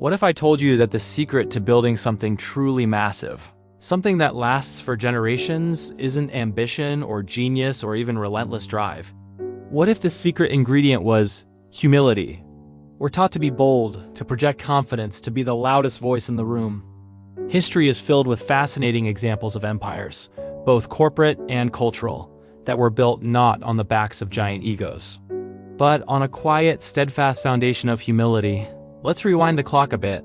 What if I told you that the secret to building something truly massive, something that lasts for generations, isn't ambition or genius or even relentless drive? What if the secret ingredient was humility? We're taught to be bold, to project confidence, to be the loudest voice in the room. History is filled with fascinating examples of empires, both corporate and cultural, that were built not on the backs of giant egos, but on a quiet, steadfast foundation of humility. Let's rewind the clock a bit.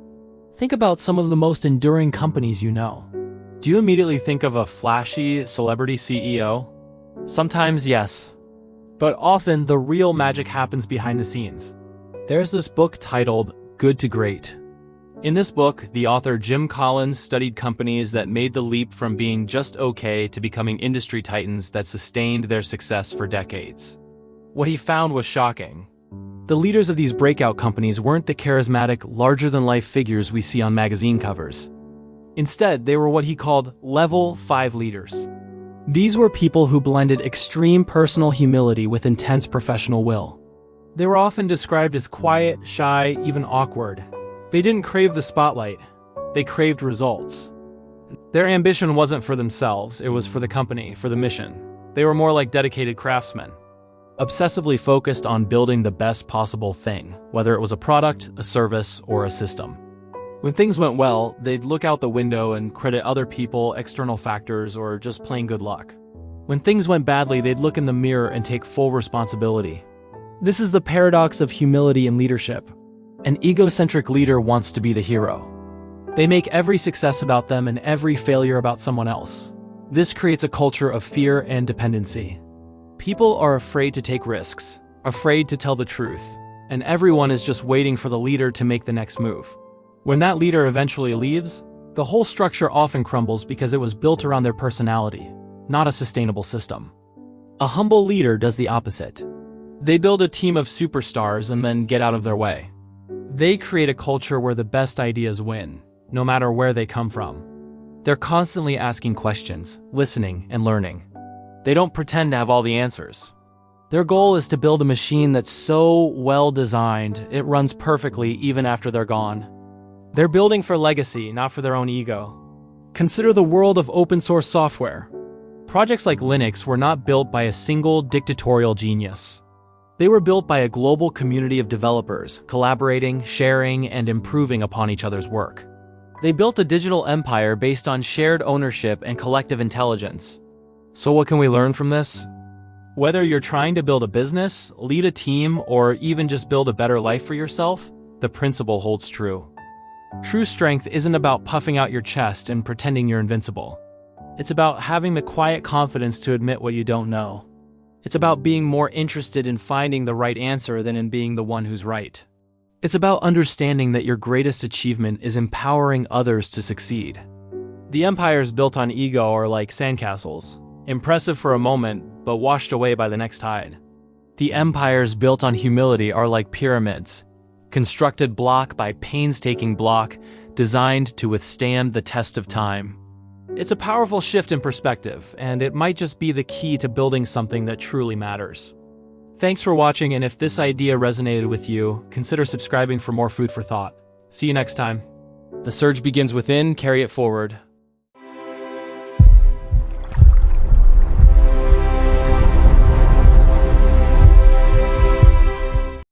Think about some of the most enduring companies you know. Do you immediately think of a flashy celebrity CEO? Sometimes, yes. But often, the real magic happens behind the scenes. There's this book titled Good to Great. In this book, the author Jim Collins studied companies that made the leap from being just okay to becoming industry titans that sustained their success for decades. What he found was shocking. The leaders of these breakout companies weren't the charismatic, larger-than-life figures we see on magazine covers. Instead, they were what he called Level 5 leaders. These were people who blended extreme personal humility with intense professional will. They were often described as quiet, shy, even awkward. They didn't crave the spotlight. They craved results. Their ambition wasn't for themselves, it was for the company, for the mission. They were more like dedicated craftsmen, obsessively focused on building the best possible thing, whether it was a product, a service, or a system. When things went well, they'd look out the window and credit other people, external factors, or just plain good luck. When things went badly, they'd look in the mirror and take full responsibility. This is the paradox of humility in leadership. An egocentric leader wants to be the hero. They make every success about them and every failure about someone else. This creates a culture of fear and dependency. People are afraid to take risks, afraid to tell the truth, and everyone is just waiting for the leader to make the next move. When that leader eventually leaves, the whole structure often crumbles because it was built around their personality, not a sustainable system. A humble leader does the opposite. They build a team of superstars and then get out of their way. They create a culture where the best ideas win, no matter where they come from. They're constantly asking questions, listening, and learning. They don't pretend to have all the answers. Their goal is to build a machine that's so well designed, it runs perfectly even after they're gone. They're building for legacy, not for their own ego. Consider the world of open source software. Projects like Linux were not built by a single dictatorial genius. They were built by a global community of developers, collaborating, sharing, and improving upon each other's work. They built a digital empire based on shared ownership and collective intelligence. So what can we learn from this? Whether you're trying to build a business, lead a team, or even just build a better life for yourself, the principle holds true. True strength isn't about puffing out your chest and pretending you're invincible. It's about having the quiet confidence to admit what you don't know. It's about being more interested in finding the right answer than in being the one who's right. It's about understanding that your greatest achievement is empowering others to succeed. The empires built on ego are like sandcastles. Impressive for a moment, but washed away by the next tide. The empires built on humility are like pyramids, constructed block by painstaking block, designed to withstand the test of time. It's a powerful shift in perspective, and it might just be the key to building something that truly matters. Thanks for watching, and if this idea resonated with you, consider subscribing for more food for thought. See you next time. The surge begins within, carry it forward.